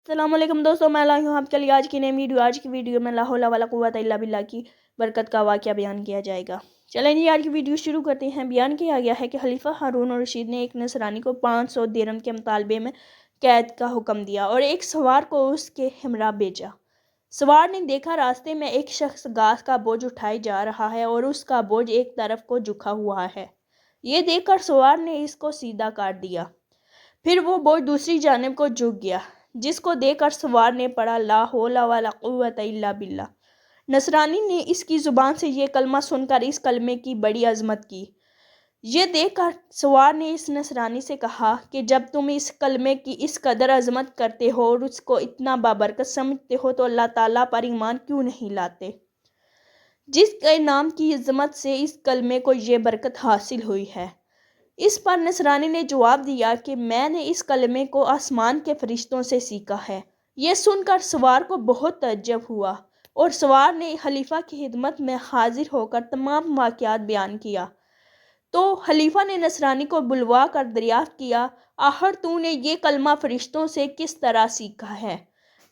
السلام علیکم دوستوں، میں لائی ہوں آپ کے لیے آج کی نئی ویڈیو۔ آج کی ویڈیو میں لا حول ولا قوت الا باللہ کی برکت کا واقعہ بیان کیا جائے گا۔ چلیں جی، آج کی ویڈیو شروع کرتے ہیں۔ بیان کیا گیا ہے کہ خلیفہ ہارون الرشید نے ایک نصرانی کو 500 درہم کے مطالبے میں قید کا حکم دیا اور ایک سوار کو اس کے ہمراہ بھیجا۔ سوار نے دیکھا راستے میں ایک شخص گھاس کا بوجھ اٹھائے جا رہا ہے اور اس کا بوجھ ایک طرف کو جھکا ہوا ہے۔ یہ دیکھ کر سوار نے اس کو سیدھا کاٹ دیا، پھر وہ بوجھ دوسری جانب کو جھک گیا، جس کو دیکھ کر سوار نے پڑھا لا حول ولا قوت الا باللہ۔ نصرانی نے اس کی زبان سے یہ کلمہ سن کر اس کلمے کی بڑی عظمت کی۔ یہ دیکھ کر سوار نے اس نصرانی سے کہا کہ جب تم اس کلمے کی اس قدر عظمت کرتے ہو اور اس کو اتنا بابرکت سمجھتے ہو تو اللہ تعالیٰ پر ایمان کیوں نہیں لاتے، جس کے نام کی عظمت سے اس کلمے کو یہ برکت حاصل ہوئی ہے۔ اس پر نصرانی نے جواب دیا کہ میں نے اس کلمے کو آسمان کے فرشتوں سے سیکھا ہے۔ یہ سن کر سوار کو بہت تعجب ہوا اور سوار نے خلیفہ کی خدمت میں حاضر ہو کر تمام واقعات بیان کیا۔ تو خلیفہ نے نصرانی کو بلوا کر دریافت کیا، آخر تو نے یہ کلمہ فرشتوں سے کس طرح سیکھا ہے؟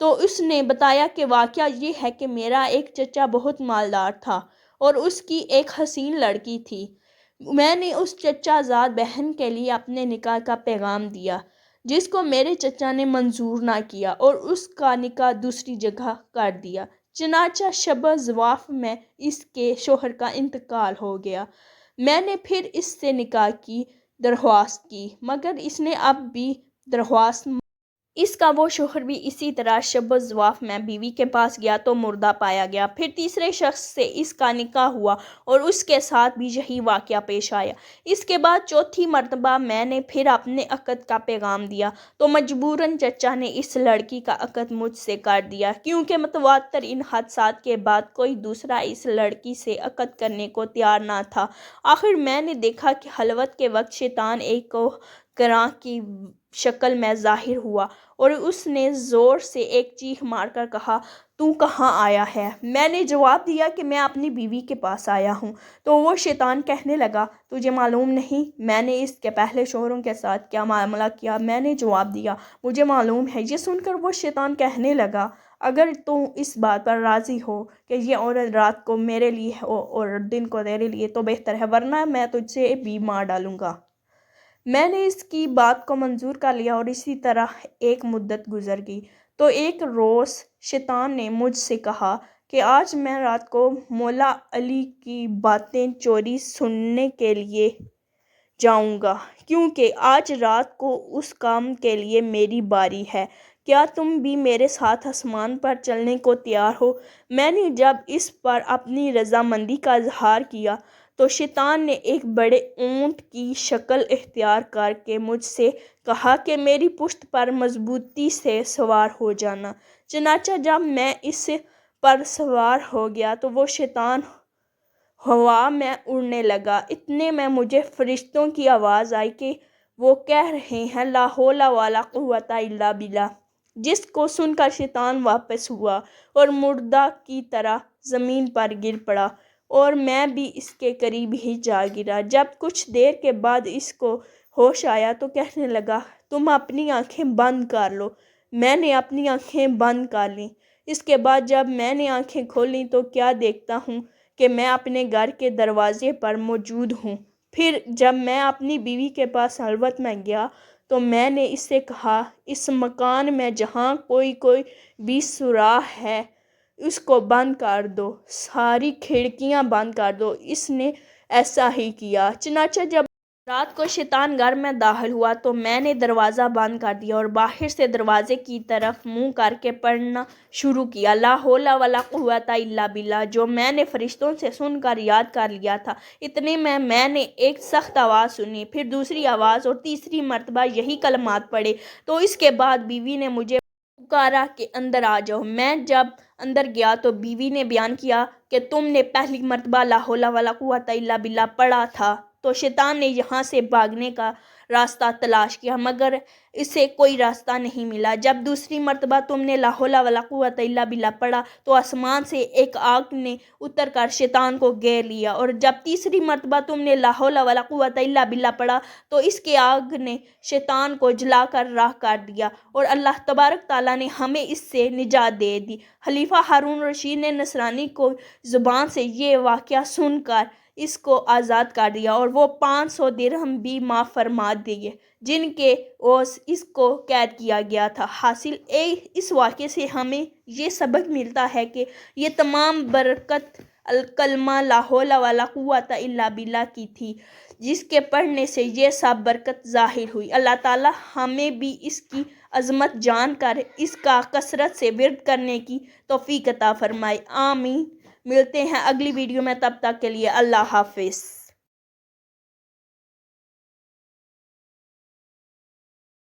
تو اس نے بتایا کہ واقعہ یہ ہے کہ میرا ایک چچا بہت مالدار تھا اور اس کی ایک حسین لڑکی تھی۔ میں نے اس چچا زاد بہن کے لیے اپنے نکاح کا پیغام دیا، جس کو میرے چچا نے منظور نہ کیا اور اس کا نکاح دوسری جگہ کر دیا۔ چنانچہ شب زواف میں اس کے شوہر کا انتقال ہو گیا۔ میں نے پھر اس سے نکاح کی درخواست کی، مگر اس نے اب بھی درخواست اس کا وہ شوہر بھی اسی طرح شب زواف میں بیوی کے پاس گیا تو مردہ پایا گیا۔ پھر تیسرے شخص سے اس کا نکاح ہوا اور اس کے ساتھ بھی یہی واقعہ پیش آیا۔ اس کے بعد چوتھی مرتبہ میں نے پھر اپنے عقد کا پیغام دیا تو مجبوراً چچا نے اس لڑکی کا عقد مجھ سے کر دیا، کیونکہ متواتر ان حادثات کے بعد کوئی دوسرا اس لڑکی سے عقد کرنے کو تیار نہ تھا۔ آخر میں نے دیکھا کہ خلوت کے وقت شیطان ایک کوہ گراں کی شکل میں ظاہر ہوا اور اس نے زور سے ایک چیخ مار کر کہا، تو کہاں آیا ہے؟ میں نے جواب دیا کہ میں اپنی بیوی کے پاس آیا ہوں۔ تو وہ شیطان کہنے لگا، تجھے معلوم نہیں میں نے اس کے پہلے شوہروں کے ساتھ کیا معاملہ کیا؟ میں نے جواب دیا، مجھے معلوم ہے۔ یہ سن کر وہ شیطان کہنے لگا، اگر تو اس بات پر راضی ہو کہ یہ عورت رات کو میرے لیے ہو اور دن کو تیرے لیے تو بہتر ہے، ورنہ میں تجھ سے بھی مار ڈالوں گا۔ میں نے اس کی بات کو منظور کر لیا اور اسی طرح ایک مدت گزر گئی۔ تو ایک روز شیطان نے مجھ سے کہا کہ آج میں رات کو مولا علی کی باتیں چوری سننے کے لیے جاؤں گا، کیونکہ آج رات کو اس کام کے لیے میری باری ہے۔ کیا تم بھی میرے ساتھ آسمان پر چلنے کو تیار ہو؟ میں نے جب اس پر اپنی رضامندی کا اظہار کیا تو شیطان نے ایک بڑے اونٹ کی شکل اختیار کر کے مجھ سے کہا کہ میری پشت پر مضبوطی سے سوار ہو جانا۔ چنانچہ جب میں اس پر سوار ہو گیا تو وہ شیطان ہوا میں اڑنے لگا۔ اتنے میں مجھے فرشتوں کی آواز آئی کہ وہ کہہ رہے ہیں لا حول ولا قوت الا باللہ، جس کو سن کر شیطان واپس ہوا اور مردہ کی طرح زمین پر گر پڑا اور میں بھی اس کے قریب ہی جا گرا۔ جب کچھ دیر کے بعد اس کو ہوش آیا تو کہنے لگا، تم اپنی آنکھیں بند کر لو۔ میں نے اپنی آنکھیں بند کر لیں۔ اس کے بعد جب میں نے آنکھیں کھولیں تو کیا دیکھتا ہوں کہ میں اپنے گھر کے دروازے پر موجود ہوں۔ پھر جب میں اپنی بیوی کے پاس خلوت میں گیا تو میں نے اس سے کہا، اس مکان میں جہاں کوئی بھی سوراخ ہے اس کو بند کر دو، ساری کھڑکیاں بند کر دو۔ اس نے ایسا ہی کیا۔ چنانچہ جب رات کو شیطان گھر میں داخل ہوا تو میں نے دروازہ بند کر دیا اور باہر سے دروازے کی طرف منہ کر کے پڑھنا شروع کیا، لا حول ولا قوت الا باللہ، جو میں نے فرشتوں سے سن کر یاد کر لیا تھا۔ اتنے میں نے ایک سخت آواز سنی، پھر دوسری آواز اور تیسری مرتبہ یہی کلمات پڑھے۔ تو اس کے بعد بیوی نے مجھے پکارا کہ اندر آ جاؤ۔ میں جب اندر گیا تو بیوی نے بیان کیا کہ تم نے پہلی مرتبہ لا حول ولا قوت الا باللہ پڑھا تھا تو شیطان نے یہاں سے بھاگنے کا راستہ تلاش کیا مگر اسے کوئی راستہ نہیں ملا۔ جب دوسری مرتبہ تم نے لا حول ولا قوت الا باللہ پڑھا تو آسمان سے ایک آگ نے اتر کر شیطان کو گھیر لیا، اور جب تیسری مرتبہ تم نے لا حول ولا قوت الا باللہ پڑھا تو اس کے آگ نے شیطان کو جلا کر راکھ کر دیا، اور اللہ تبارک تعالیٰ نے ہمیں اس سے نجات دے دی۔ خلیفہ ہارون رشید نے نصرانی کو زبان سے یہ واقعہ سن کر اس کو آزاد کر دیا، اور وہ 500 درہم بھی معاف فرما دیے جن کے اس کو قید کیا گیا تھا۔ حاصل اس واقعے سے ہمیں یہ سبق ملتا ہے کہ یہ تمام برکت کلمہ لا حول ولا قوت الا باللہ کی تھی، جس کے پڑھنے سے یہ سب برکت ظاہر ہوئی۔ اللہ تعالیٰ ہمیں بھی اس کی عظمت جان کر اس کا کثرت سے ورد کرنے کی توفیق عطا فرمائے، آمین۔ ملتے ہیں اگلی ویڈیو میں، تب تک کے لیے اللہ حافظ۔